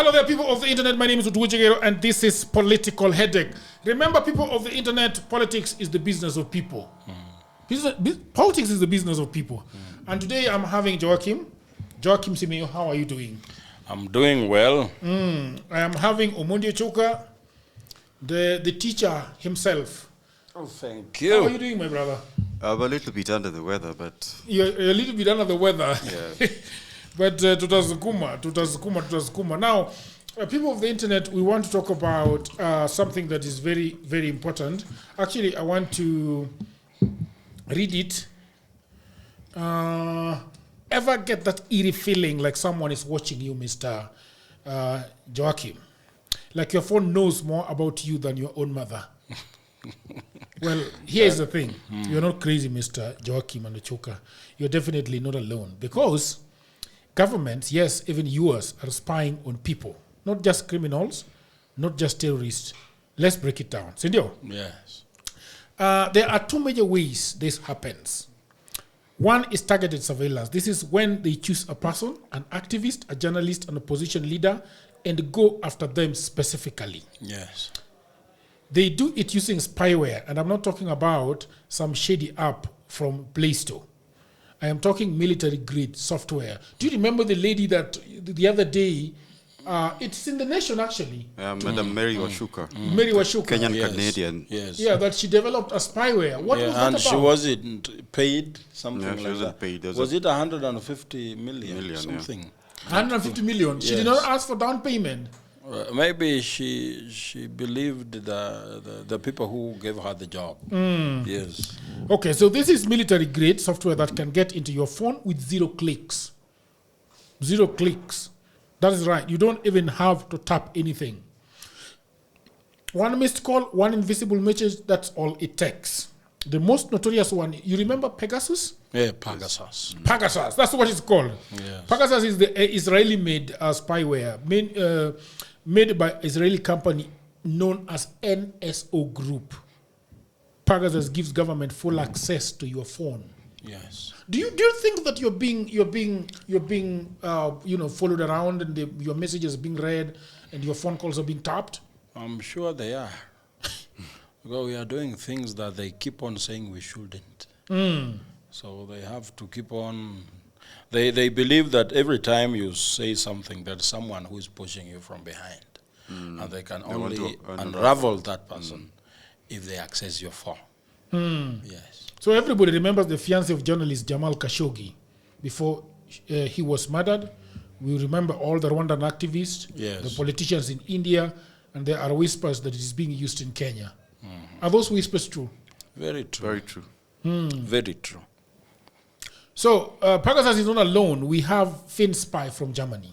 Hello there, people of the internet. My name is Udwujigero, and this is Political Headache. Remember, people of the internet, politics is the business of people. Politics is the business of people. And today I'm having Joakim Simiyu. How are you doing? I'm doing well. I am having Mary Wa-Shuka, the teacher himself. Oh, thank you. How are you doing, my brother? I'm a little bit under the weather, but... You're a little bit under the weather. Yeah. But tutazukuma. Now, people of the internet, we want to talk about something that is very, very important. Actually, I want to read it. Ever get that eerie feeling like someone is watching you, Mr. Joakim? Like your phone knows more about you than your own mother. Well, here's the thing. You're not crazy, Mr. Joakim Wa-Shuka. You're definitely not alone. Because governments, yes, even yours, are spying on people. Not just criminals, not just terrorists. Let's break it down. Sendio? Yes. There are two major ways this happens. One is targeted surveillance. This is when they choose a person, an activist, a journalist, an opposition leader, and go after them specifically. Yes. They do it using spyware, and I'm not talking about some shady app from Play Store. I am talking military-grade software. Do you remember the lady that the other day, it's in the nation actually. Madam Mary Wa-Shuka. Mary Wa-Shuka. Kenyan Yes. Canadian. Yes. Yeah, that she developed a spyware. What was that and about? she wasn't paid something Yeah, she like wasn't that. paid. Was it 150 million something? 150 million. She did Yes. not ask for down payment. Maybe she believed the people who gave her the job. Yes. Okay, so this is military-grade software that can get into your phone with 0 clicks. 0 clicks. That is right. You don't even have to tap anything. One missed call, one invisible message, that's all it takes. The most notorious one, you remember Pegasus? Yeah, Pegasus. Pegasus, that's what it's called. Yes. Pegasus is the Israeli-made spyware, made by Israeli company known as NSO Group. Pegasus gives government full access to your phone. Yes. Do you think that you're being followed around and your messages are being read and your phone calls are being tapped? I'm sure they are. Because we are doing things that they keep on saying we shouldn't. So they have to keep on. They believe that every time you say something, there's someone who is pushing you from behind. And they can only unravel that person if they access your phone. Yes. So everybody remembers the fiancé of journalist Jamal Khashoggi before he was murdered. We remember all the Rwandan activists, Yes. the politicians in India, and there are whispers that it is being used in Kenya. Are those whispers true? Very true. Very true. Very true. So Pegasus is not alone. We have FinSpy from Germany.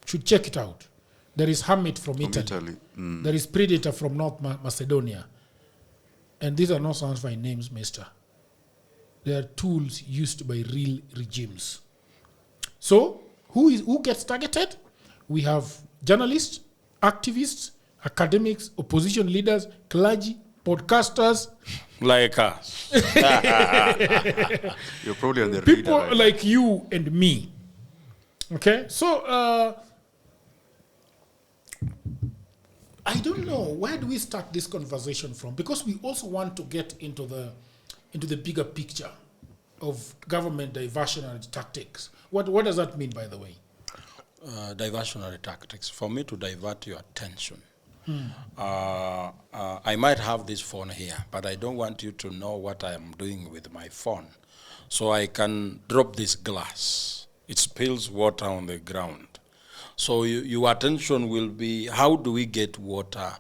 Should check it out. There is Hamid from Italy. There is Predator from North Macedonia. And these are not sound-fine names, mister. They are tools used by real regimes. So, who gets targeted? We have journalists, activists, academics, opposition leaders, clergy, podcasters. Like us. You're probably on the People radar. like you and me. Okay? So, I don't know. Where do we start this conversation from? Because we also want to get into the bigger picture of government diversionary tactics. What does that mean, by the way? Diversionary tactics. For me to divert your attention. I might have this phone here, but I don't want you to know what I am doing with my phone. So I can drop this glass. It spills water on the ground. So your attention will be, how do we get water?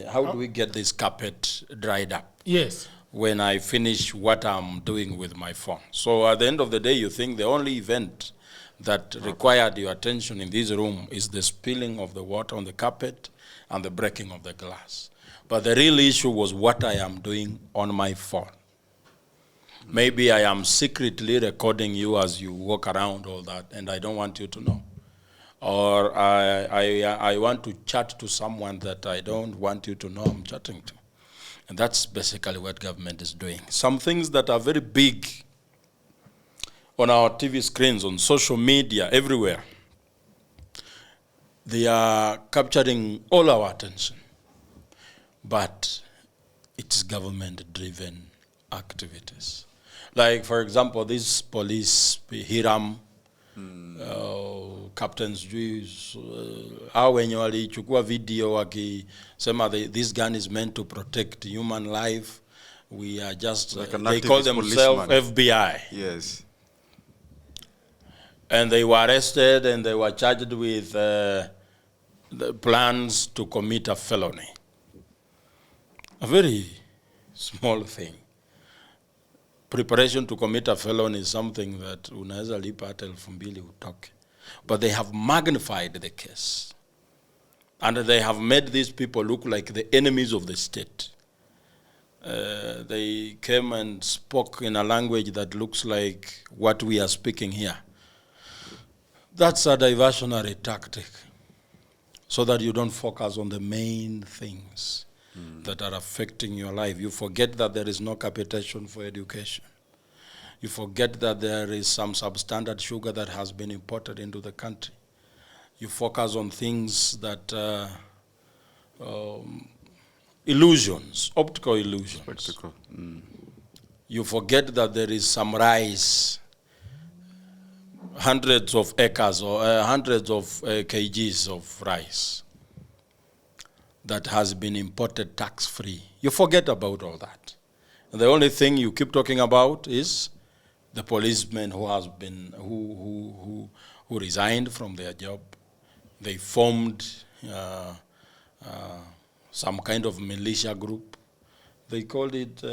How do we get this carpet dried up? Yes. When I finish what I'm doing with my phone. So at the end of the day, you think the only event that required your attention in this room is the spilling of the water on the carpet and the breaking of the glass. But the real issue was what I am doing on my phone. Maybe I am secretly recording you as you walk around, all that, and I don't want you to know. Or I want to chat to someone that I don't want you to know I'm chatting to. And that's basically what government is doing. Some things that are very big on our TV screens, on social media, everywhere. They are capturing all our attention. But it's government-driven activities. Like, for example, this police, Hiram, Captain's Jews, hao wenye walichukua video wakisema this gun is meant to protect human life. We are just, like they call themselves FBI. Yes. And they were arrested and they were charged with the plans to commit a felony. A very small thing. Preparation to commit a felony is something that unaweza lipa hata 2,000 utoke. But they have magnified the case. And they have made these people look like the enemies of the state. They came and spoke in a language that looks like what we are speaking here. That's a diversionary tactic, so that you don't focus on the main things that are affecting your life. You forget that there is no capitation for education. You forget that there is some substandard sugar that has been imported into the country. You focus on things that, illusions, optical illusions. Spectacle. You forget that there is some rice, hundreds of acres or hundreds of kgs of rice that has been imported tax-free. You forget about all that. And the only thing you keep talking about is the policemen who has been who resigned from their job. They formed some kind of militia group. They called it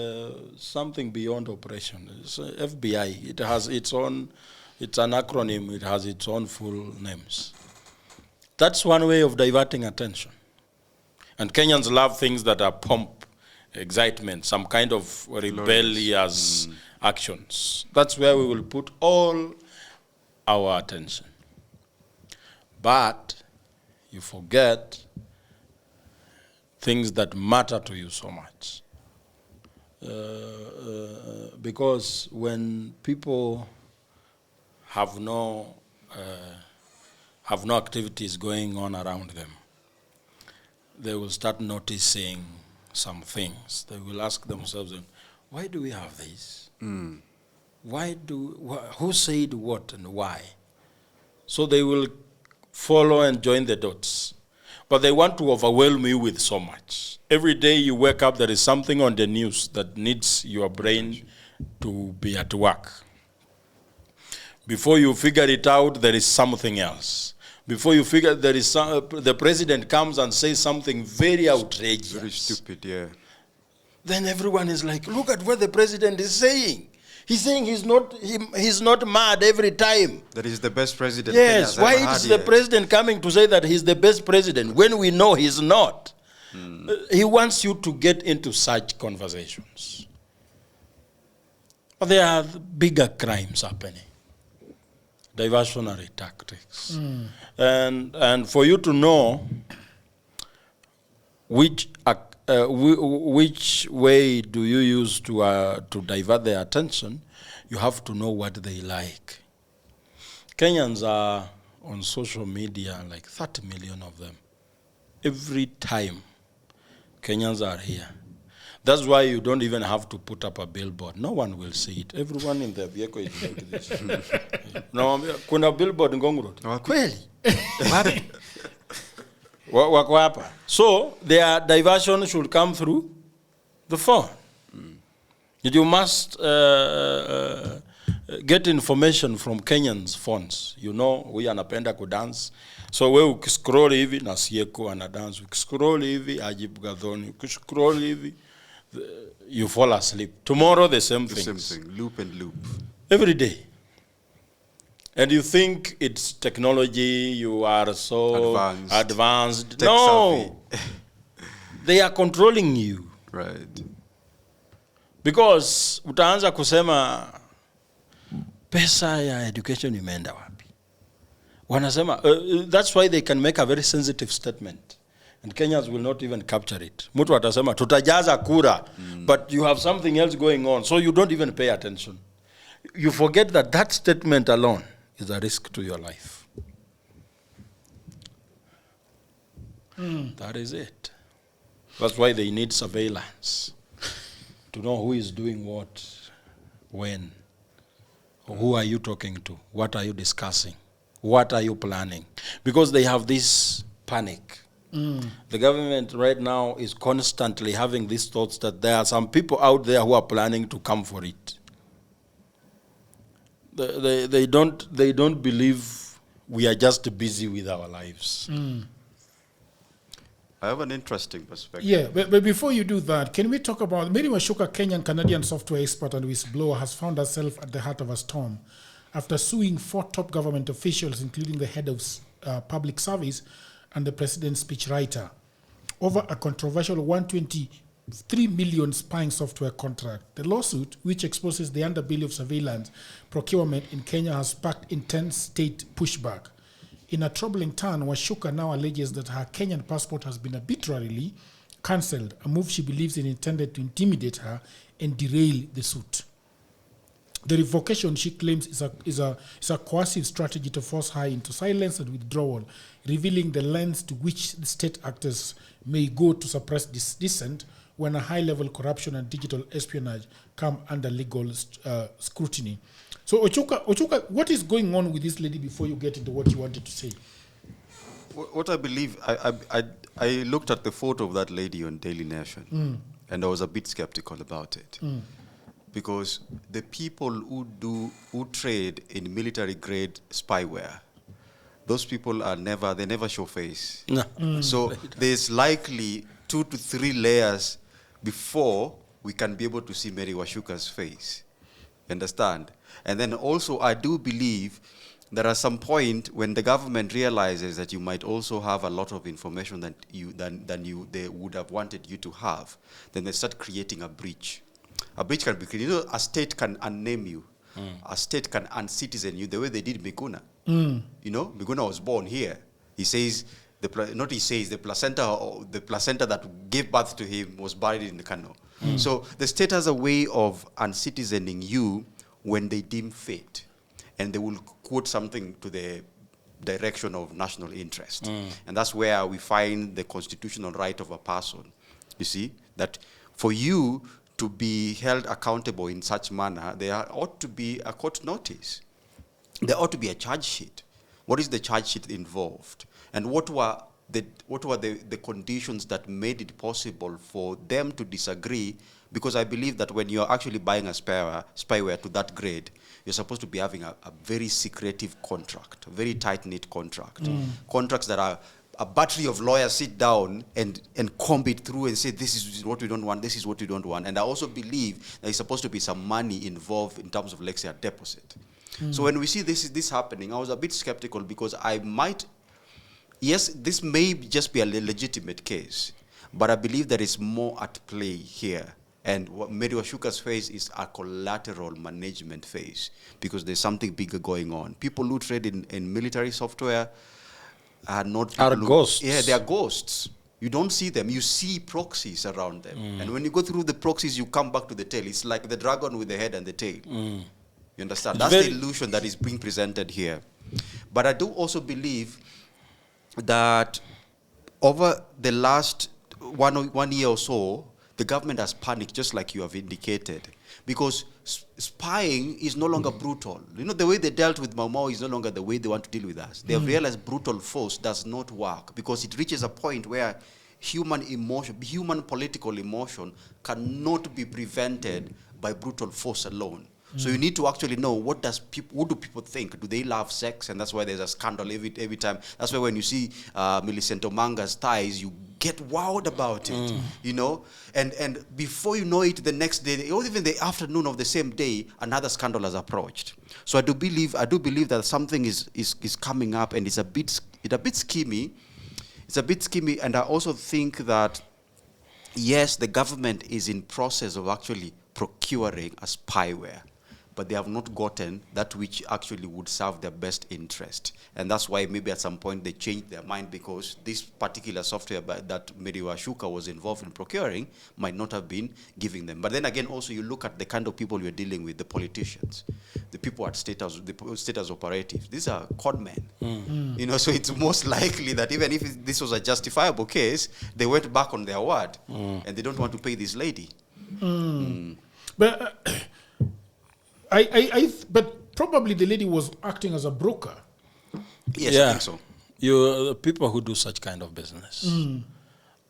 something beyond operation. It's FBI. It has its own. It's an acronym. It has its own full names. That's one way of diverting attention. And Kenyans love things that are pomp, excitement, some kind of rebellious actions. That's where we will put all our attention. But you forget things that matter to you so much. Because when people have no activities going on around them, they will start noticing some things. They will ask themselves, why do we have this? Who said what and why? So they will follow and join the dots. But they want to overwhelm you with so much. Every day you wake up, there is something on the news that needs your brain to be at work. Before you figure it out, there is something else. Before you figure, there is the president comes and says something very outrageous. Very stupid, yeah. Then everyone is like, look at what the president is saying. He's saying he's not mad every time. That he's the best president. Yes, why is the president coming to say that he's the best president when we know he's not? He wants you to get into such conversations. But there are bigger crimes happening. Diversionary tactics. And for you to know which way do you use to divert their attention, you have to know what they like. Kenyans are on social media, like 30 million of them. Every time Kenyans are here. That's why you don't even have to put up a billboard. No one will see it. Everyone in their vehicle is like this. No, kuna billboard Ngong Road. Kweli. Wako hapa. So their diversion should come through the phone. You must get information from Kenyans' phones. You know, we anapenda kudance. So we ukiscroll hivi na Sieko anadance. Ukiscroll hivi Ajib Gadhoni. Ukiscroll hivi you fall asleep. Tomorrow the same thing. The same thing. Loop and loop. Every day. And you think it's technology, you are so advanced. No. They are controlling you. Right. Because utaanza kusema pesa ya education imeenda wapi. Wanasema that's why they can make a very sensitive statement. And Kenyans will not even capture it. Mtu atasema tutajaza kura, but you have something else going on, so you don't even pay attention. You forget that that statement alone is a risk to your life. That is it. That's why they need surveillance to know who is doing what, when, who are you talking to, what are you discussing, what are you planning, because they have this panic. The government right now is constantly having these thoughts that there are some people out there who are planning to come for it. They don't believe we are just busy with our lives. I have an interesting perspective. Yeah, but before you do that, can we talk about Mary Wa-Shuka, Kenyan-Canadian software expert and whistleblower, has found herself at the heart of a storm after suing 4 top government officials, including the head of public service and the president's speechwriter, over a controversial 123 million spying software contract. The lawsuit, which exposes the underbelly of surveillance procurement in Kenya, has sparked intense state pushback. In a troubling turn, Wa-Shuka now alleges that her Kenyan passport has been arbitrarily cancelled, a move she believes is intended to intimidate her and derail the suit. The revocation, she claims, is a coercive strategy to force her into silence and withdrawal, revealing the lengths to which the state actors may go to suppress dissent when a high-level corruption and digital espionage come under legal scrutiny. So, Ochuka, what is going on with this lady before you get into what you wanted to say? What I believe, I looked at the photo of that lady on Daily Nation, and I was a bit skeptical about it. Because the people who trade in military-grade spyware, those people they never show face. No. So there's likely 2 to 3 layers before we can be able to see Mary Wa-Shuka's face. You understand? And then also, I do believe there are some point when the government realizes that you might also have a lot of information that they would have wanted you to have, then they start creating a breach. A breach can be created. A state can unname you. A state can uncitizen you the way they did Miguna. Miguna was born here. He says, the placenta that gave birth to him was buried in the Kano. So the state has a way of uncitizening you when they deem fit. And they will quote something to the direction of national interest. And that's where we find the constitutional right of a person. You see, that for you to be held accountable in such manner, there ought to be a court notice. There ought to be a charge sheet. What is the charge sheet involved? And what were the conditions that made it possible for them to disagree? Because I believe that when you're actually buying a spyware to that grade, you're supposed to be having a very secretive contract, a very tight-knit contract. Contracts that are a battery of lawyers sit down and comb it through and say, this is what we don't want, this is what we don't want. And I also believe there's supposed to be some money involved in terms of, let's say, a deposit. So when we see this happening, I was a bit skeptical because this may just be a legitimate case, but I believe there is more at play here. And what Mary Wa-Shuka's phase is a collateral management phase because there's something bigger going on. People who trade in military software are ghosts. Yeah, they are ghosts. You don't see them. You see proxies around them. And when you go through the proxies, you come back to the tail. It's like the dragon with the head and the tail. You understand? That's the illusion that is being presented here. But I do also believe that over the last one year or so, the government has panicked, just like you have indicated, because spying is no longer brutal. The way they dealt with Mau Mau is no longer the way they want to deal with us. They have realized brutal force does not work because it reaches a point where human political emotion cannot be prevented by brutal force alone. So you need to actually know what do people think? Do they love sex? And that's why there's a scandal every time. That's why when you see Millicent Omanga's ties, you get wowed about it, And before you know it, the next day, or even the afternoon of the same day, another scandal has approached. So I do believe that something is coming up, and it's a bit schemy. It's a bit schemy, and I also think that yes, the government is in process of actually procuring a spyware. but they have not gotten that which actually would serve their best interest. And that's why maybe at some point they changed their mind, because this particular software that Mary Wa-Shuka was involved in procuring might not have been giving them. But then again, also you look at the kind of people you're dealing with, the politicians, the people at state house, the state house operatives. These are con men. You know, so it's most likely that even if this was a justifiable case, they went back on their word and they don't want to pay this lady. But but probably the lady was acting as a broker. Yes, I think so. You people who do such kind of business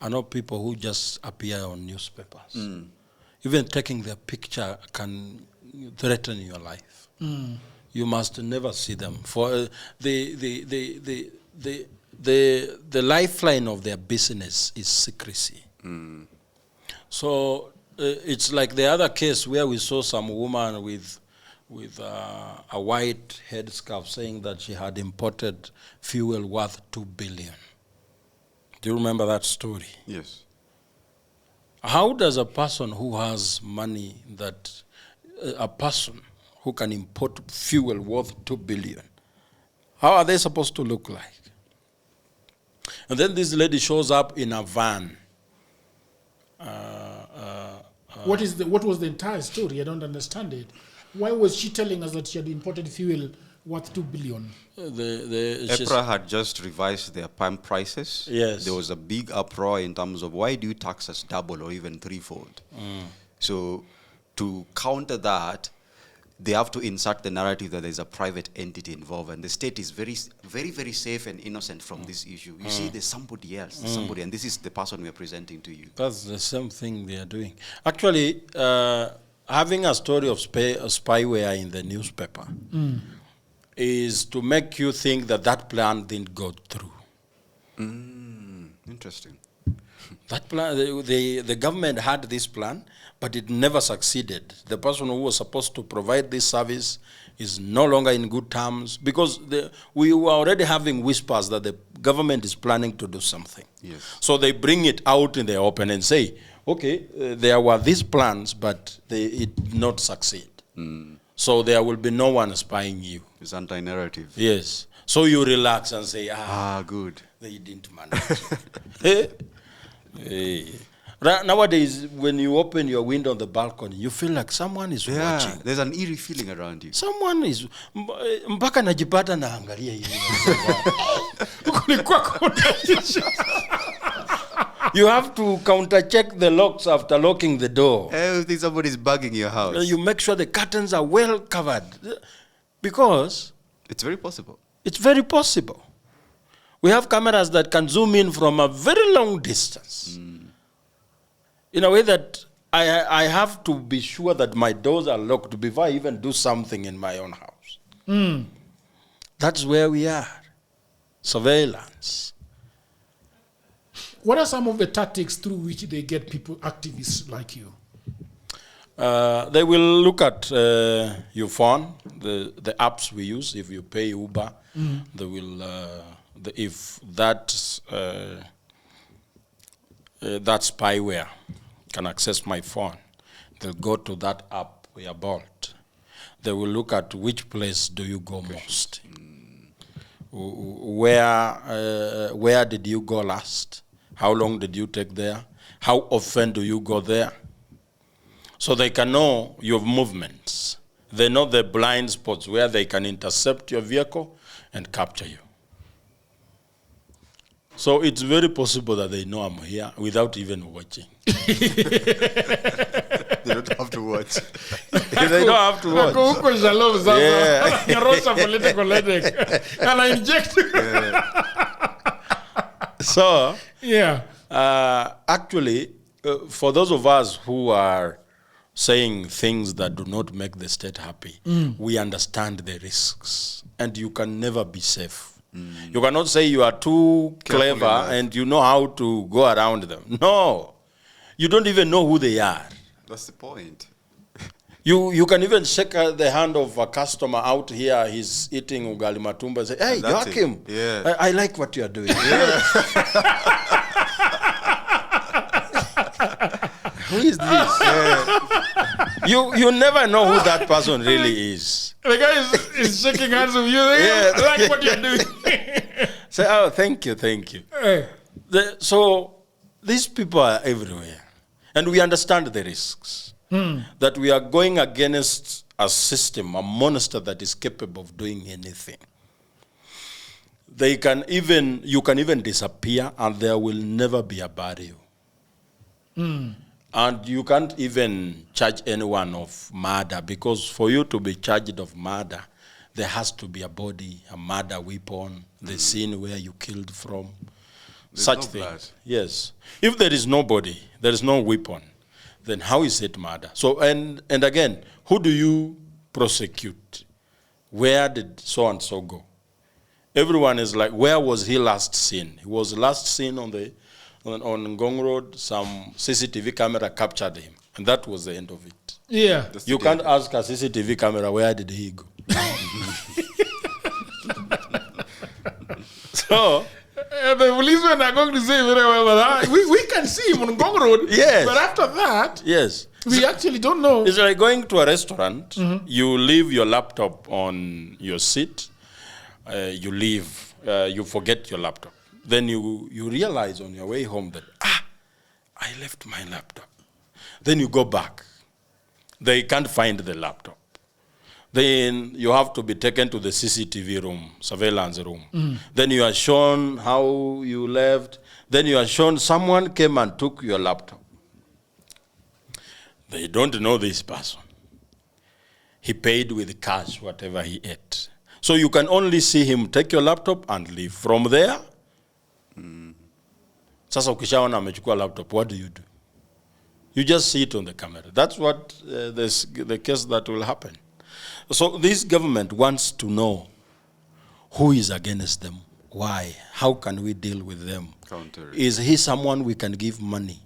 are not people who just appear on newspapers. Even taking their picture can threaten your life. You must never see them. For the lifeline of their business is secrecy. So it's like the other case where we saw some woman with a white headscarf saying that she had imported fuel worth 2 billion. Do you remember that story? Yes. How does a person who has money, that a person who can import fuel worth 2 billion, how are they supposed to look like? And then this lady shows up in a van. What was the entire story? I don't understand it. Why was she telling us that she had imported fuel worth 2 billion? EPRA had just revised their pump prices. Yes. There was a big uproar in terms of why do you tax us double or even threefold? So to counter that, they have to insert the narrative that there's a private entity involved, and the state is very, very, very safe and innocent from this issue. You see, there's somebody else, somebody, and this is the person we are presenting to you. That's the same thing they are doing. Actually, having a story of spyware in the newspaper is to make you think that that plan didn't go through. Interesting. That plan, the government had this plan, but it never succeeded. The person who was supposed to provide this service is no longer in good terms, because we were already having whispers that the government is planning to do something. Yes. So they bring it out in the open and say, okay, there were these plans, but it did not succeed. So there will be no one spying you. It's anti-narrative. Yes. So you relax and say, good. They didn't manage. Hey. Nowadays, when you open your window on the balcony, you feel like someone is watching. There's an eerie feeling around you. Someone is mpaka najipata naangalia hivi. You have to counter-check the locks after locking the door. Everything, somebody's bugging your house. You make sure the curtains are well covered, because it's very possible. It's very possible. We have cameras that can zoom in from a very long distance. In a way that I have to be sure that my doors are locked before I even do something in my own house. That's where we are. Surveillance. What are some of the tactics through which they get people, activists like you? They will look at your phone, the apps we use. If you pay Uber, they will, if that spyware can access my phone, they'll go to that app, your Bolt. They will look at which place do you go most. Where did you go last? How long did you take there? How often do you go there? So they can know your movements. They know the blind spots where they can intercept your vehicle and capture you. So it's very possible that they know I'm here without even watching. They don't have to watch. They don't have to watch. And I inject. So, yeah. Actually, for those of us who are saying things that do not make the state happy, we understand the risks, and you can never be safe. You cannot say you are too clever and you know how to go around them. No. You don't even know who they are. That's the point. You can even shake the hand of a customer out here. He's eating ugali matumba and say, hey, Joakim, yeah. I like what you are doing. Who is this? you never know who that person really is. The guy is shaking hands with you. Yeah. I like what you're doing. Say, oh, thank you. Hey. So these people are everywhere. And we understand the risks. That we are going against a system, a monster that is capable of doing anything. You can even disappear and there will never be a burial. And you can't even charge anyone of murder, because for you to be charged of murder, there has to be a body, a murder weapon, the scene where you killed from. There's such no things. blood. Yes. If there is no body, there is no weapon, then how is it murder? So, and again, who do you prosecute? Where did so-and-so go? Everyone is like, where was he last seen? He was last seen on Ngong Road. Some CCTV camera captured him. And that was the end of it. Yeah. You can't ask a CCTV camera, where did he go? So, the policemen are going to say very well, but we can see him on Ngong Road. Yes. But after that, yes. we actually don't know. It's like going to a restaurant, you leave your laptop on your seat, you leave, you forget your laptop. Then you realize on your way home that, I left my laptop. Then you go back. They can't find the laptop. Then you have to be taken to the CCTV room, surveillance room. Then you are shown how you left. Then you are shown someone came and took your laptop. They don't know this person. He paid with cash, whatever he ate. So you can only see him take your laptop and leave. From there, sasa ukishaona amechukua laptop, what do? You just see it on the camera. That's what the case that will happen. So this government wants to know who is against them. Why? How can we deal with them? Counter. Is he someone we can give money?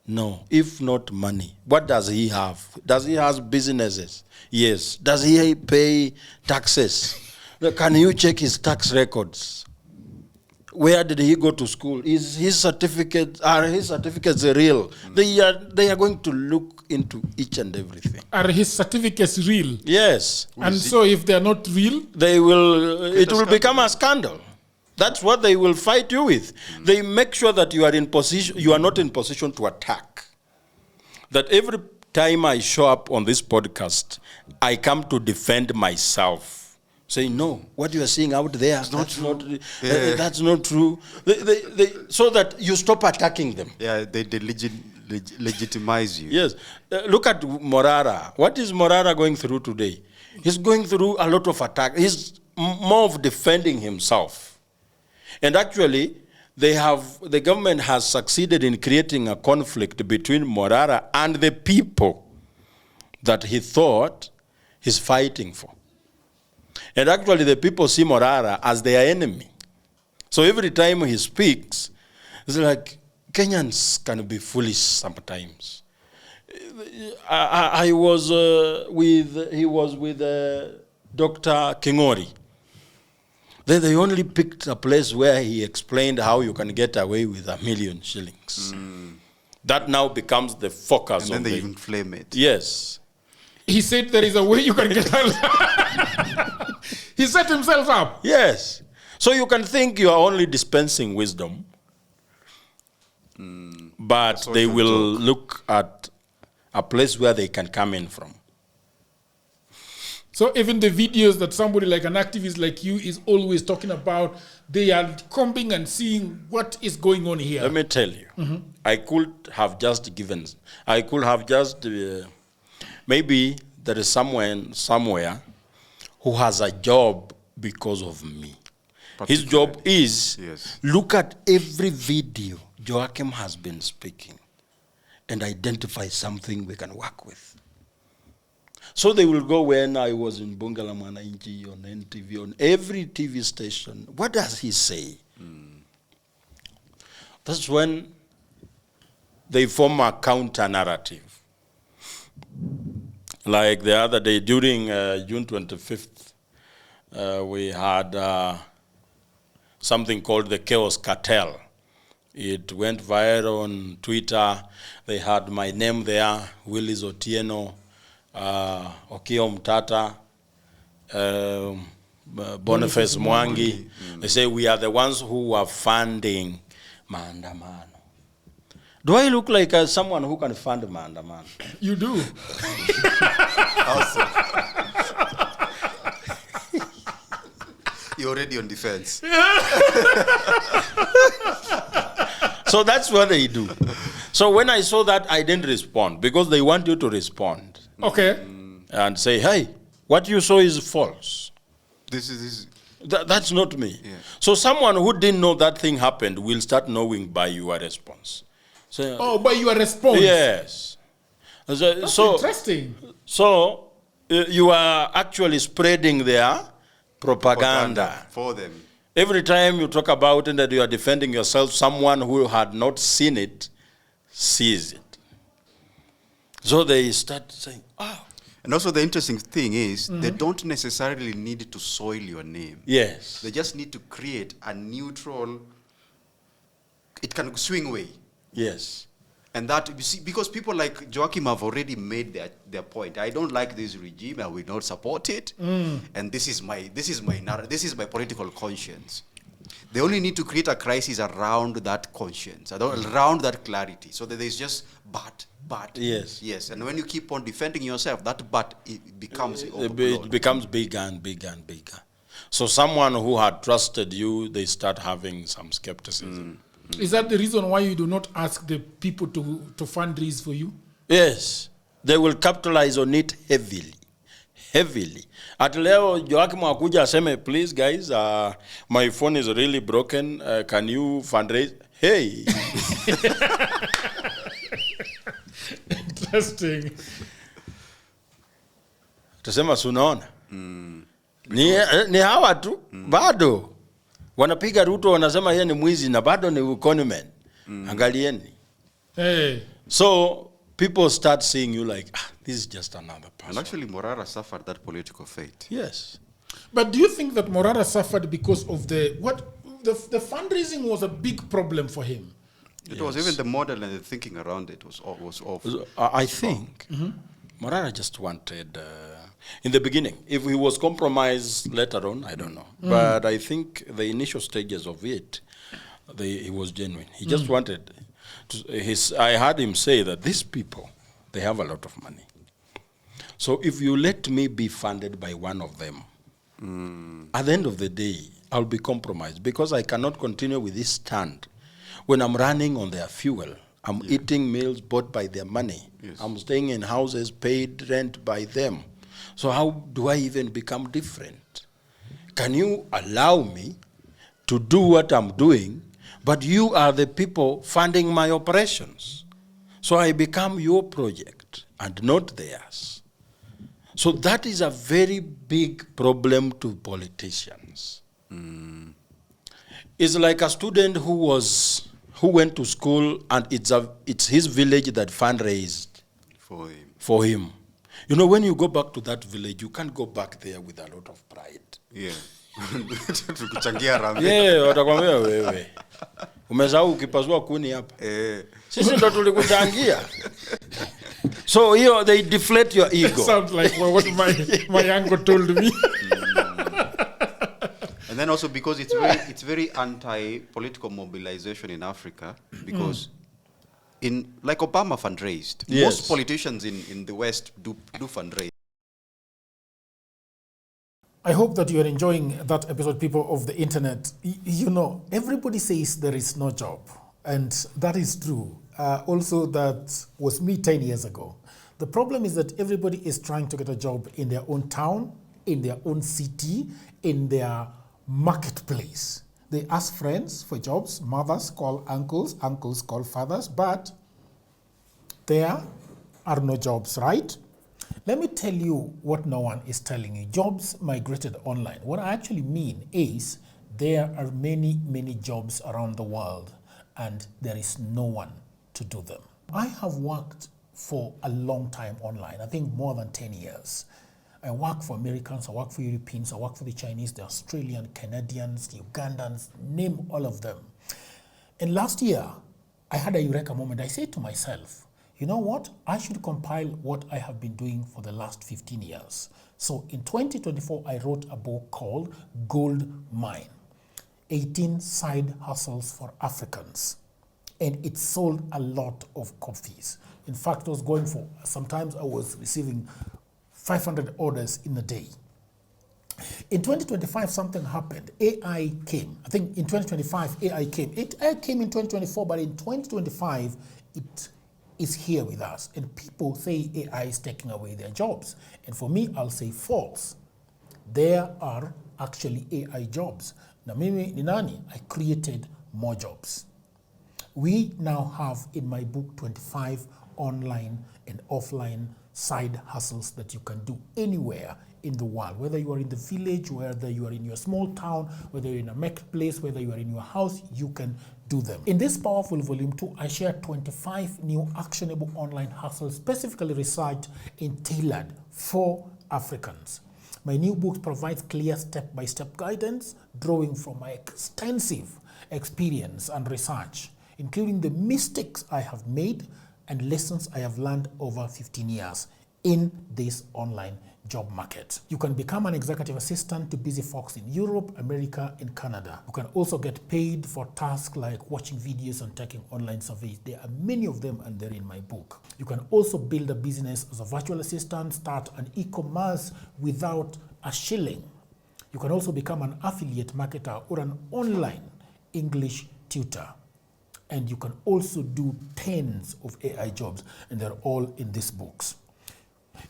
No. If not money, what does he have? Does he have businesses? Yes. Does he pay taxes? Can you check his tax records? Where did he go to school? Are his certificates real? They are going to look into each and everything. Are his certificates real? Yes. And so if they are not real? It will become a scandal. That's what they will fight you with. They make sure that you are not in position to attack. That every time I show up on this podcast, I come to defend myself. Say, no, what you are seeing out there, that's not true. So that you stop attacking them. Yeah, they legitimize you. Yes. Look at Morara. What is Morara going through today? He's going through a lot of attack. He's more of defending himself. And actually, the government has succeeded in creating a conflict between Morara and the people that he thought he's fighting for. And actually, the people see Morara as their enemy. So every time he speaks, it's like, Kenyans can be foolish sometimes. He was with Dr. Kingori. They only picked a place where he explained how you can get away with 1 million shillings. That now becomes the focus. And then they even flame it. Yes. He said there is a way you can get out. He set himself up. Yes. So you can think you are only dispensing wisdom, but they will look at a place where they can come in from. So even the videos that somebody like an activist like you is always talking about, they are combing and seeing what is going on here. Let me tell you, I could have just maybe there is someone somewhere who has a job because of me. His job is, look at every video Joakim has been speaking and identify something we can work with. So they will go when I was in Bungala Mwananchi, on NTV, on every TV station. What does he say? That's when they form a counter-narrative. Like the other day, during June 25th, we had something called the Chaos Cartel. It went viral on Twitter. They had my name there, Willis Otieno, Okio Mtata, Boniface Mwangi. They say we are the ones who are funding maandamano. Do I look like someone who can fund maandamano? You do. Also. You're already on defense. So that's what they do. So when I saw that, I didn't respond because they want you to respond. Okay. And say, hey, what you saw is false. This is That's not me. Yeah. So someone who didn't know that thing happened will start knowing by your response. So, by your response. yes. That's interesting. So you are actually spreading their propaganda for them. Every time you talk about it and you are defending yourself, someone who had not seen it sees it. So they start saying, oh. And also the interesting thing is they don't necessarily need to soil your name. Yes. They just need to create a neutral, it can swing way. Yes. And that, you see, because people like Joakim have already made their point. I don't like this regime, I will not support it. And this is my political conscience. They only need to create a crisis around that conscience, around that clarity, so that there's just but. Yes. Yes. And when you keep on defending yourself, that but it becomes it becomes bigger and bigger and bigger. So someone who had trusted you, they start having some skepticism. Is that the reason why you do not ask the people to fundraise for you? Yes. They will capitalize on it heavily. Heavily. At leo, Joakim akuja aseme, please guys, my phone is really broken. Can you fundraise? Hey. Interesting. Tusema sunaona. Ni hawa tu, bado. Wanapiga Ruto wanasema yeye ni mwizi na bado ni conman. Angalieni. Hey. So people start seeing you like, this is just another person. And actually Morara suffered that political fate. Yes. But do you think that Morara suffered because of the fundraising was a big problem for him? It was even the model and the thinking around it was awful. I think Morara just wanted, in the beginning, if he was compromised later on, I don't know. But I think the initial stages of it, he was genuine. He just wanted, I heard him say that these people, they have a lot of money. So if you let me be funded by one of them, at the end of the day, I'll be compromised because I cannot continue with this stand. When I'm running on their fuel, I'm eating meals bought by their money. Yes. I'm staying in houses paid rent by them. So how do I even become different? Can you allow me to do what I'm doing, but you are the people funding my operations? So I become your project and not theirs. So that is a very big problem to politicians. It's like a student who went to school and it's his village that fundraised for him. You know, when you go back to that village, you can't go back there with a lot of pride. Yeah. Yeah, watakwambia wewe. Umesahau ukipasua kuni hapa. Sisi ndo tulikuchangia. So here they deflate your ego. That sounds like what my uncle told me. And then also because it's very anti-political mobilization in Africa, because like Obama fundraised. Yes. Most politicians in the West do fundraise. I hope that you are enjoying that episode, people of the internet. You know, everybody says there is no job, and that is true. Also, that was me 10 years ago. The problem is that everybody is trying to get a job in their own town, in their own city, in their marketplace. They ask friends for jobs, mothers call uncles, uncles call fathers, but there are no jobs, right? Let me tell you what no one is telling you. Jobs migrated online. What I actually mean is there are many, many jobs around the world and there is no one to do them. I have worked for a long time online, I think more than 10 years. I work for Americans, I work for Europeans, I work for the Chinese, the Australian, Canadians, the Ugandans, name all of them. And last year, I had a eureka moment. I said to myself, you know what? I should compile what I have been doing for the last 15 years. So in 2024, I wrote a book called Gold Mine, 18 Side Hustles for Africans. And it sold a lot of copies. In fact, I was going for, sometimes I was receiving 500 orders in a day. In 2025, something happened. AI came. I think in 2025, AI came. AI came in 2024, but in 2025, it is here with us. And people say AI is taking away their jobs. And for me, I'll say false. There are actually AI jobs. Now, mimi ni nani? I created more jobs. We now have in my book 25 online and offline side hustles that you can do anywhere in the world, whether you are in the village, whether you are in your small town, whether you're in a marketplace, whether you are in your house, you can do them. In this powerful volume 2, I share 25 new actionable online hustles specifically researched and tailored for Africans. My new book provides clear step-by-step guidance, drawing from my extensive experience and research, including the mistakes I have made and lessons I have learned over 15 years in this online job market. You can become an executive assistant to busy folks in Europe, America, and Canada. You can also get paid for tasks like watching videos and taking online surveys. There are many of them and they're in my book. You can also build a business as a virtual assistant, start an e-commerce without a shilling. You can also become an affiliate marketer or an online English tutor. And you can also do tens of AI jobs, and they're all in these books.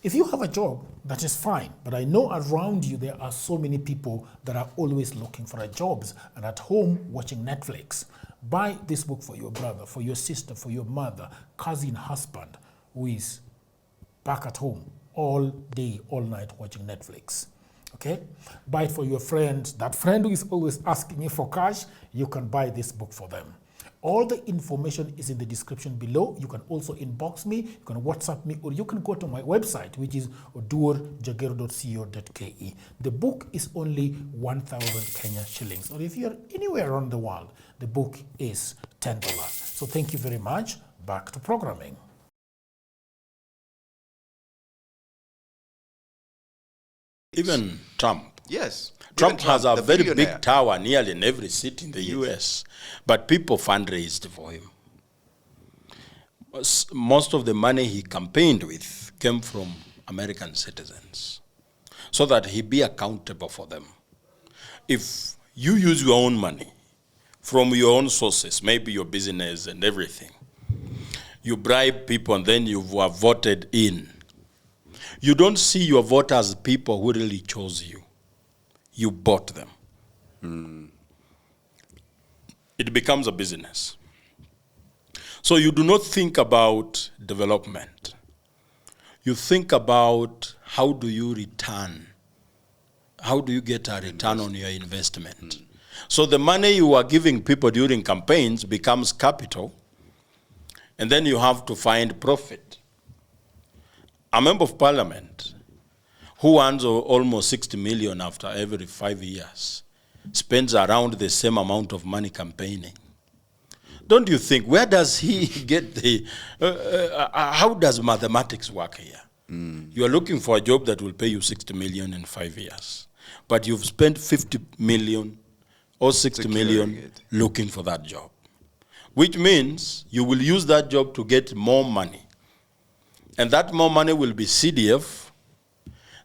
If you have a job, that is fine, but I know around you there are so many people that are always looking for jobs and at home watching Netflix. Buy this book for your brother, for your sister, for your mother, cousin, husband, who is back at home all day, all night watching Netflix. Okay? Buy it for your friend. That friend who is always asking you for cash, you can buy this book for them. All the information is in the description below. You can also inbox me, you can WhatsApp me, or you can go to my website, which is oduorjagero.co.ke. The book is only 1,000 Kenya shillings. Or if you're anywhere around the world, the book is $10. So thank you very much. Back to programming. Even Trump. Yes. Trump has a very billionaire. big tower nearly in every city in the US, but people fundraised for him. Most of the money he campaigned with came from American citizens so that he be accountable for them. If you use your own money from your own sources, maybe your business and everything, you bribe people and then you are voted in, you don't see your voters as people who really chose you. You bought them. It becomes a business. So you do not think about development. You think about how do you return? How do you get a return on your investment? So the money you are giving people during campaigns becomes capital, and then you have to find profit. A member of parliament who earns almost 60 million after every 5 years, spends around the same amount of money campaigning. Don't you think, where does he get the, how does mathematics work here? You are looking for a job that will pay you 60 million in 5 years, but you've spent 50 million or 60 million looking for that job, which means you will use that job to get more money. And that more money will be CDF.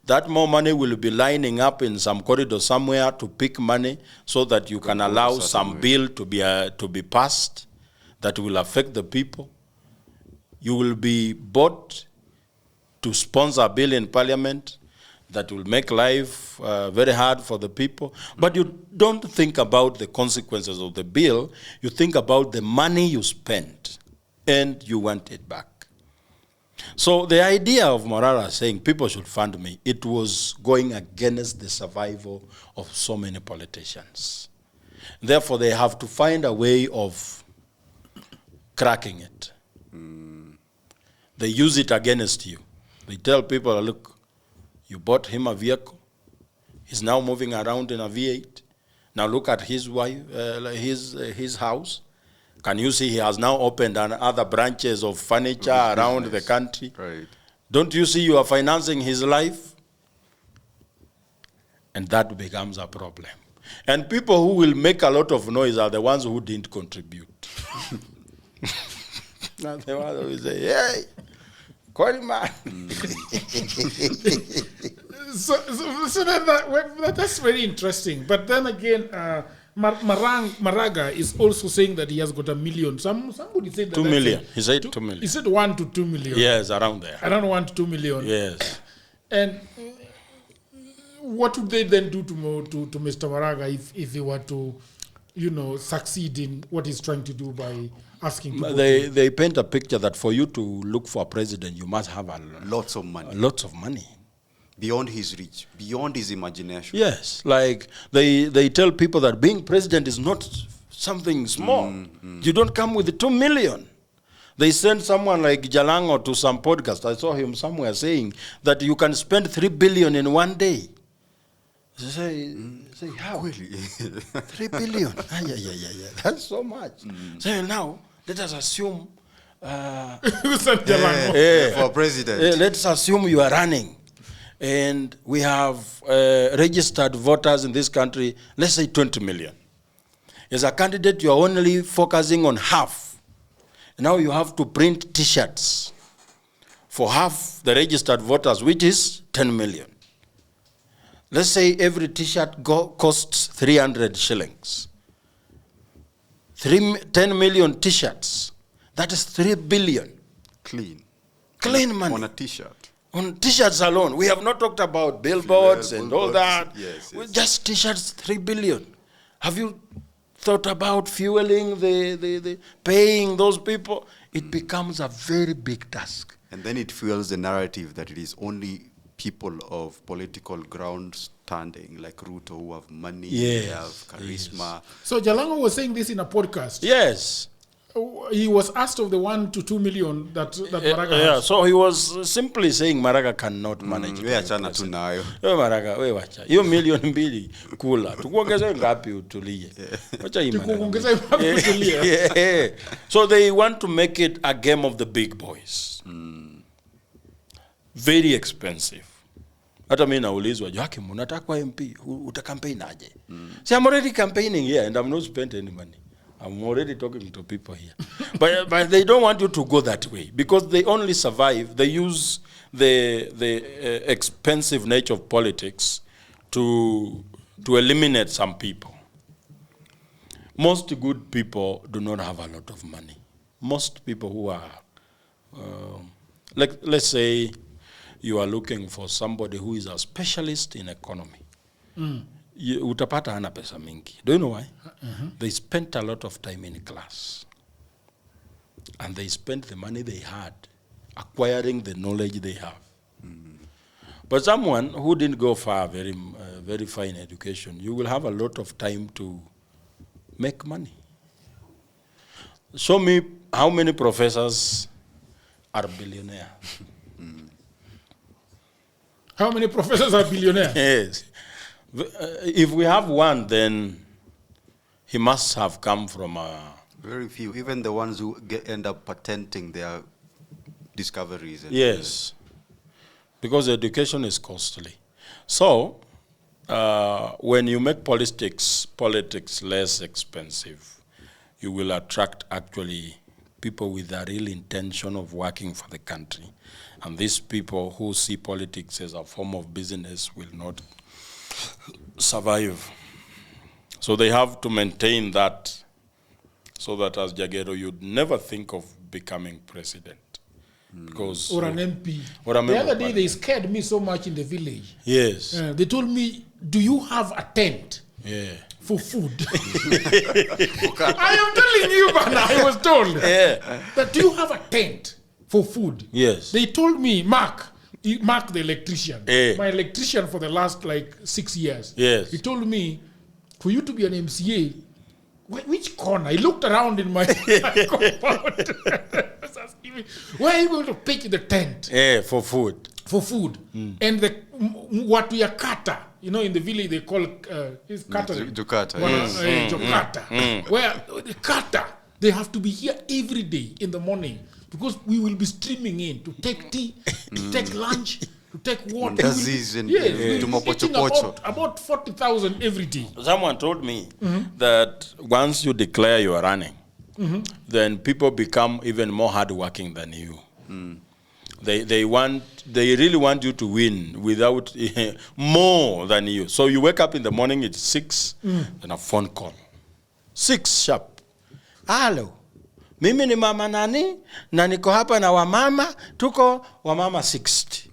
That more money will be lining up in some corridor somewhere to pick money so that you can allow some bill to be passed that will affect the people. You will be bought to sponsor a bill in parliament that will make life very hard for the people. But you don't think about the consequences of the bill. You think about the money you spent and you want it back. So the idea of Morara saying people should fund me, it was going against the survival of so many politicians. Therefore, they have to find a way of cracking it. They use it against you. They tell people, look, you bought him a vehicle. He's now moving around in a V8. Now look at his wife, his house. Can you see he has now opened other branches of furniture around the country? Right. Don't you see you are financing his life? And that becomes a problem. And people who will make a lot of noise are the ones who didn't contribute. Not the ones who will say, hey, man. So that's very interesting. But then again, Maraga is also saying that he has got 1 million. Somebody said that 2 million. He said 2 million. He said 1 to 2 million. Yes, around there. Around 1 to 2 million. Yes. And what would they then do to Mr. Maraga if he were to, succeed in what he's trying to do by asking people? They paint a picture that for you to look for a president, you must have lots of money. Lots of money. Beyond his reach, beyond his imagination. Yes, like they tell people that being president is not something small. You don't come with 2 million. They send someone like Jalango to some podcast. I saw him somewhere saying that you can spend 3 billion in one day. Say how? Really? 3 billion. Yeah. That's so much. So now, let us assume... for president. Let's assume you are running. And we have registered voters in this country, let's say 20 million. As a candidate, you are only focusing on half. Now you have to print T-shirts for half the registered voters, which is 10 million. Let's say every T-shirt costs 300 shillings. 10 million T-shirts. That is 3 billion. Clean money. On a T-shirt. On T-shirts alone. We have not talked about billboards and all that. Yes. Just T-shirts, 3 billion. Have you thought about fueling the paying those people? It becomes a very big task. And then it fuels the narrative that it is only people of political ground standing, like Ruto, who have money, they have charisma. Yes. So Jalango was saying this in a podcast. Yes. He was asked of the 1 to 2 million that Maraga has. Yeah, so he was simply saying Maraga cannot manage. Achana tu nayo. Maraga, wacha. Hiyo milioni mbili kula. Tukuongeze ngapi utulie. Wacha hii maneno. So they want to make it a game of the big boys. Very expensive. Hata mimi naulizwa, Joakim, unataka kwa MP, utacampaign aje? See, I'm already campaigning here and I'm not spent any money. I'm already talking to people here. But they don't want you to go that way because they only survive. They use the expensive nature of politics to eliminate some people. Most good people do not have a lot of money. Most people who are, let's say you are looking for somebody who is a specialist in economy. Utapata hana pesa mingi. Do you know why? They spent a lot of time in class. And they spent the money they had acquiring the knowledge they have. But someone who didn't go far, very fine education, you will have a lot of time to make money. Show me how many professors are billionaires. How many professors are billionaires? Yes. If we have one, then he must have come from a... Very few. Even the ones who end up patenting their discoveries. Yes. Because education is costly. So, when you make politics less expensive, you will attract actually people with a real intention of working for the country. And these people who see politics as a form of business will not survive. So they have to maintain that so that as Jagero, you'd never think of becoming president. Because or an MP. The other day, they scared me so much in the village. Yes. They told me, do you have a tent for food? I am telling you, man, I was told that do you have a tent for food? Yes. They told me, Mark the electrician, my electrician for the last 6 years. Yes. He told me, for you to be an MCA, which corner? He looked around in my compound. Where are you going to pitch the tent? For food. For food. And what we are kata, in the village they call is kata. Jokata. Jokata. Where the kata, They have to be here every day in the morning because we will be streaming in to take tea, to take lunch, to take water. About 40,000 every day. Someone told me that once you declare you are running, then people become even more hardworking than you. They really want you to win without more than you. So you wake up in the morning, it's 6, then a phone call. 6 sharp. Hello. Mimi ni mama nani, na niko hapa na wamama, tuko wamama 60.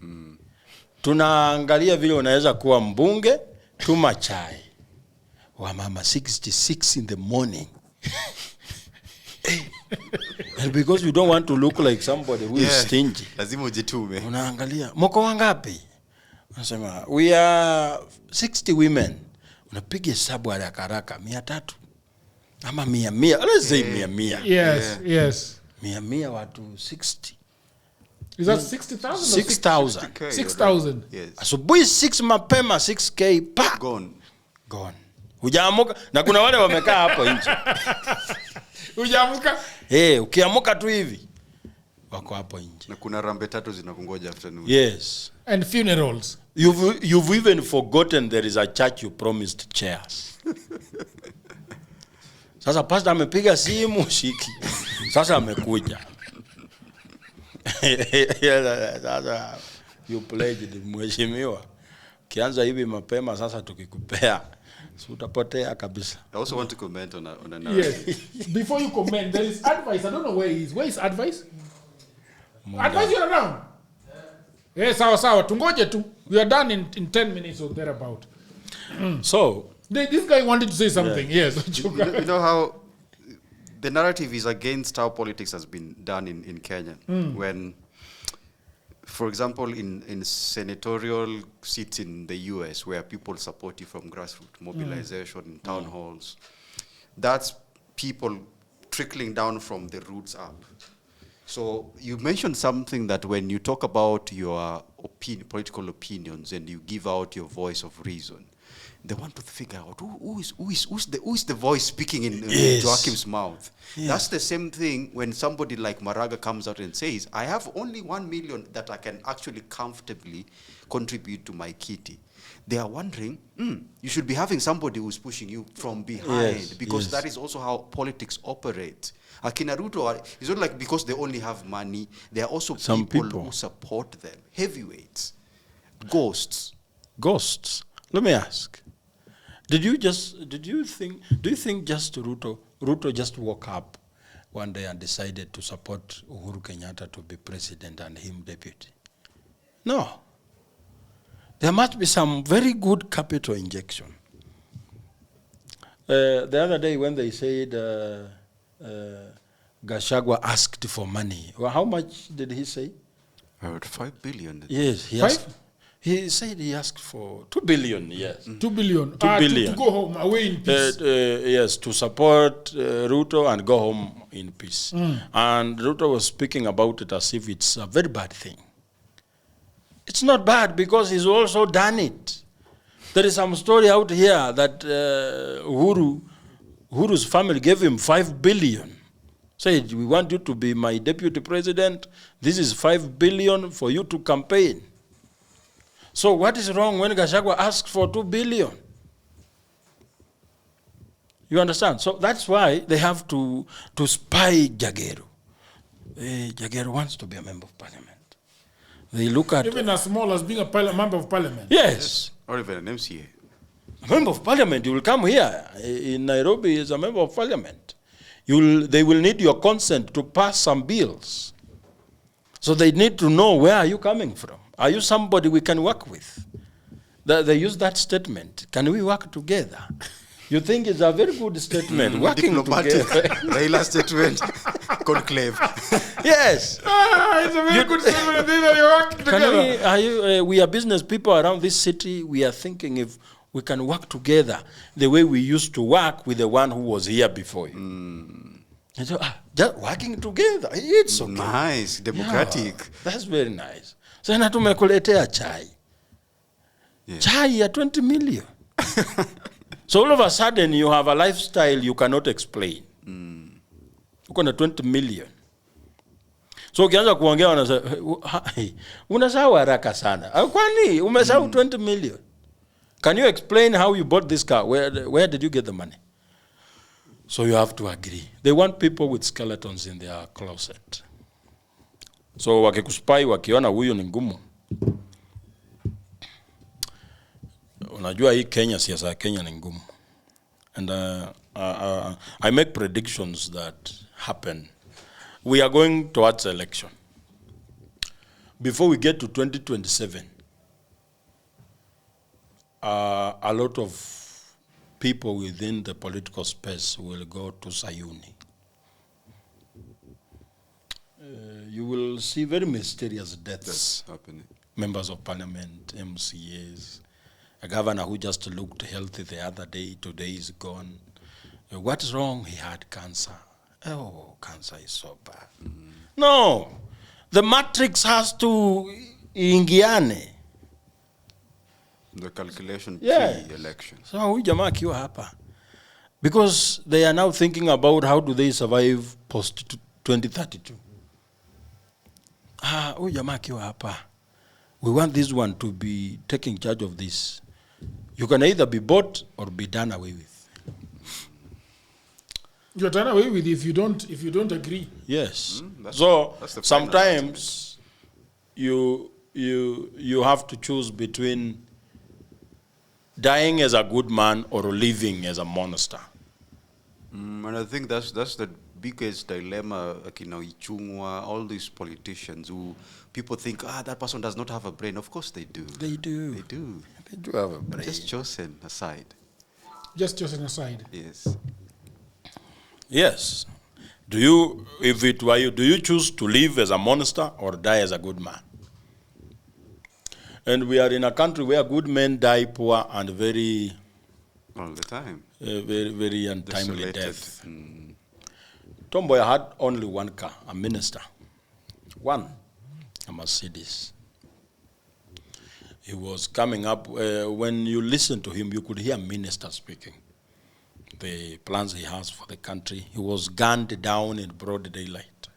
Tunaangalia vile unaweza kuwa mbunge, tuma chai. Wamama 66 in the morning. And because you don't want to look like somebody who is stingy. Lazima ujitume. Unaangalia, mko wangapi? Unasema, we are 60 women. Unapiga hesabu haraka haraka, 300. Ama 100. Let's say 100. Yes. 100 watu 60. Is that 60,000? 6,000. 6,000. Yes. Asubuhi 6 mapema 6K pa. Gone. Hujaamka na kuna wale wamekaa hapo nje. Hujaamka? Ukiamka tu hivi wako hapo nje. Na kuna rambe 3 zinakungoja afternoon. Yes. And funerals. You've even forgotten there is a church you promised chairs. Sasa pastor amepiga simu shiki. Sasa amekuja. Sasa you pledged mheshimiwa. Kianza hivi mapema sasa tukikupea. So utapotea kabisa. I also want to comment on a narrative. Yes. Before you comment, there is advice. I don't know where he is. Where is advice? Advice, you're around? Yes, sawa. Tungoje tu. We are done in 10 minutes or thereabout. So this guy wanted to say something. Yes. You know how the narrative is against how politics has been done in Kenya. When, for example, in senatorial seats in the US where people support you from grassroots mobilization in town halls, that's people trickling down from the roots up. So you mentioned something that when you talk about your political opinions and you give out your voice of reason, they want to figure out who's the voice speaking in Joakim's mouth. Yeah. That's the same thing when somebody like Maraga comes out and says, I have only 1 million that I can actually comfortably contribute to my kitty. They are wondering, you should be having somebody who's pushing you from behind, because that is also how politics operate. Akina Ruto, it's not like because they only have money, there are also people who support them. Heavyweights. Ghosts. Let me ask. Do you think just Ruto just woke up one day and decided to support Uhuru Kenyatta to be president and him deputy? No. There must be some very good capital injection. The other day when they said Gachagua asked for money, well, how much did he say? About 5 billion. Yes, he said he asked for 2 billion, yes. 2 billion. 2 billion. To go home, away in peace. Yes, to support Ruto and go home in peace. And Ruto was speaking about it as if it's a very bad thing. It's not bad because he's also done it. There is some story out here that Uhuru's family gave him 5 billion. Said, we want you to be my deputy president. This is 5 billion for you to campaign. So what is wrong when Gachagua asks for 2 billion? You understand? So that's why they have to spy Jageru. Jageru wants to be a member of parliament. They look at... Even as small as being a member of parliament. Yes. Or even an MCA. A member of parliament, you will come here. In Nairobi, as a member of parliament. They will need your consent to pass some bills. So they need to know, where are you coming from? Are you somebody we can work with? They use that statement. Can we work together? You think it's a very good statement, working diplomatic together. Raila statement, conclave. Yes. It's a very good statement. They work together. We are business people around this city. We are thinking if we can work together the way we used to work with the one who was here before you. And so, just working together, it's okay. Nice, democratic. Yeah, that's very nice. So na tumekuletea chai. Yeah. Chai ya 20 million. So all of a sudden you have a lifestyle you cannot explain. uko na 20 million. So ukianza kuongea unasahau haraka sana. Kwani umesahau 20 million? Can you explain how you bought this car? Where did you get the money? So you have to agree. They want people with skeletons in their closet. So wakikuspy wakiona huyu ni ngumu. Unajua hii Kenya, siasa ya Kenya ni ngumu. And I make predictions that happen. We are going towards election. Before we get to 2027, a lot of people within the political space will go to Sayuni. You will see very mysterious deaths. That's happening. Members of parliament, MCAs, a governor who just looked healthy the other day, today is gone. What's wrong? He had cancer. Oh, cancer is so bad. No, the matrix has to ingiane. The calculation Yeah. pre-election. So huyu jamaa akiwa hapa, because they are now thinking about how do they survive post 2032. Huyu jamaa akiwa hapa, we want this one to be taking charge of this. You can either be bought or be done away with. You're done away with if you don't agree. Yes. That's So the final sometimes you have to choose between dying as a good man or living as a monster. And I think that's the biggest dilemma, akina Ichung'wa, all these politicians who people think, that person does not have a brain. Of course they do. They do. They do. They do have a brain. Just chosen aside. Just an aside. Yes. Yes. If it were you, do you choose to live as a monster or die as a good man? And we are in a country where good men die poor and very, All the time. very, very untimely Desolated. death. Tomboy had only one car, a minister. One, a Mercedes. He was coming up, when you listen to him, you could hear minister speaking. The plans he has for the country. He was gunned down in broad daylight.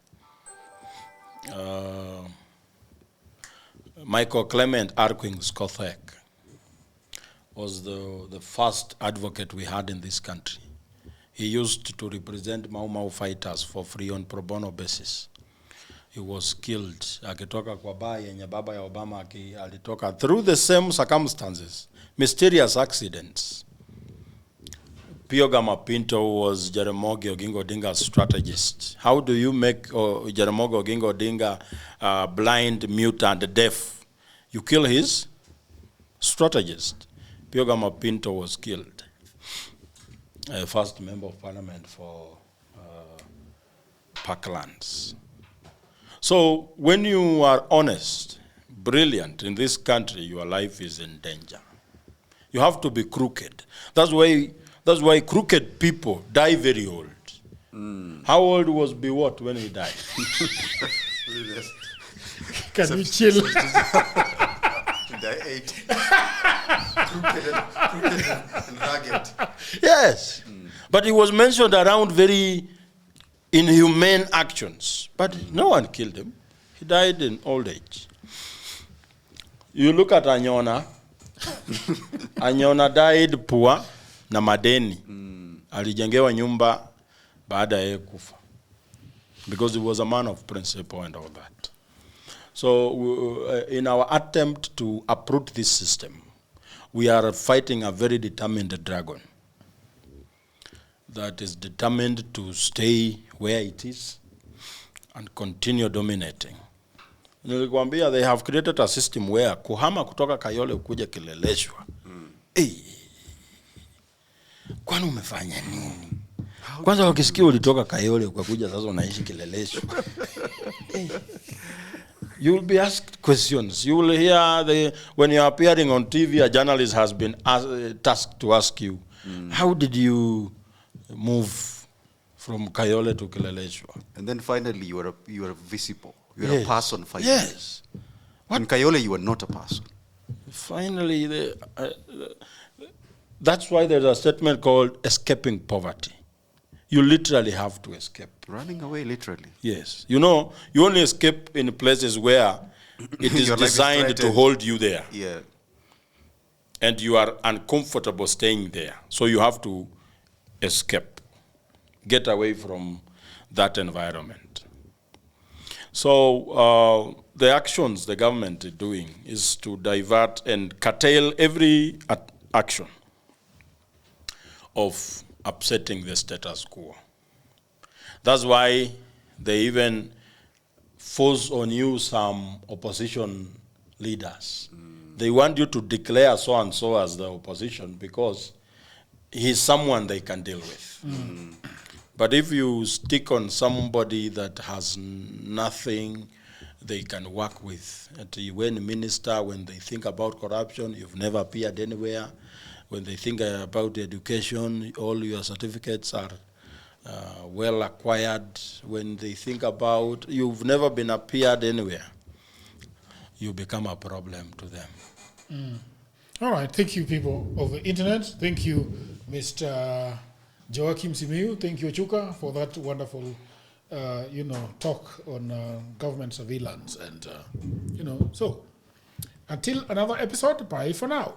Michael Clement Arkwing Skothek was the first advocate we had in this country. He used to represent Mau Mau fighters for free on pro bono basis. He was killed. Akitoka kwa baa yenye baba ya Obama alitoka through the same circumstances, mysterious accidents. Piogama Pinto was Jaramogi Oginga Odinga's strategist. How do you make Jaramogi Oginga Odinga blind, mute, and deaf? You kill his strategist. Piogama Pinto was killed. First member of parliament for Parklands. So when you are honest, brilliant in this country, your life is in danger. You have to be crooked. That's why crooked people die very old. How old was Biwott when he died? Can you chill? Die 8. Crooked and rugged. Yes. But he was mentioned around very inhumane actions. But no one killed him. He died in old age. You look at Anyona. Anyona died poor na madeni. Alijengewa nyumba baada ya kufa. Because he was a man of principle and all that. So in our attempt to uproot this system, we are fighting a very determined dragon that is determined to stay where it is and continue dominating. Nilikwambia they have created a system where kuhama kutoka Kayole kuja Kileleshwa. Kwani umefanya nini? Kwanza wakisikia ulitoka Kayole ukakuja sasa unaishi Kileleshwa. You will be asked questions. You will hear when you are appearing on TV, a journalist has been tasked to ask you, how did you move from Kayole to Kileleshwa? And then finally, you are visible. You are a person finally. Yes. In Kayole, you are not a person. Finally, that's why there's a statement called escaping poverty. you literally have to escape. Running away, literally. Yes. You know, you only escape in places where it is designed to hold you there. Yeah. And you are uncomfortable staying there. So you have to escape. Get away from that environment. So the actions the government is doing is to divert and curtail every action of upsetting the status quo. That's why they even force on you some opposition leaders. They want you to declare so-and-so as the opposition because he's someone they can deal with. But if you stick on somebody that has nothing they can work with, when minister, when they think about corruption, you've never appeared anywhere. When they think about education, all your certificates are well acquired. When they think about, you've never been appeared anywhere, you become a problem to them. All right, thank you, people of the internet. Thank you, Mr. Joakim Simiyu. Thank you, Chuka, for that wonderful, talk on government surveillance. And, so until another episode, bye for now.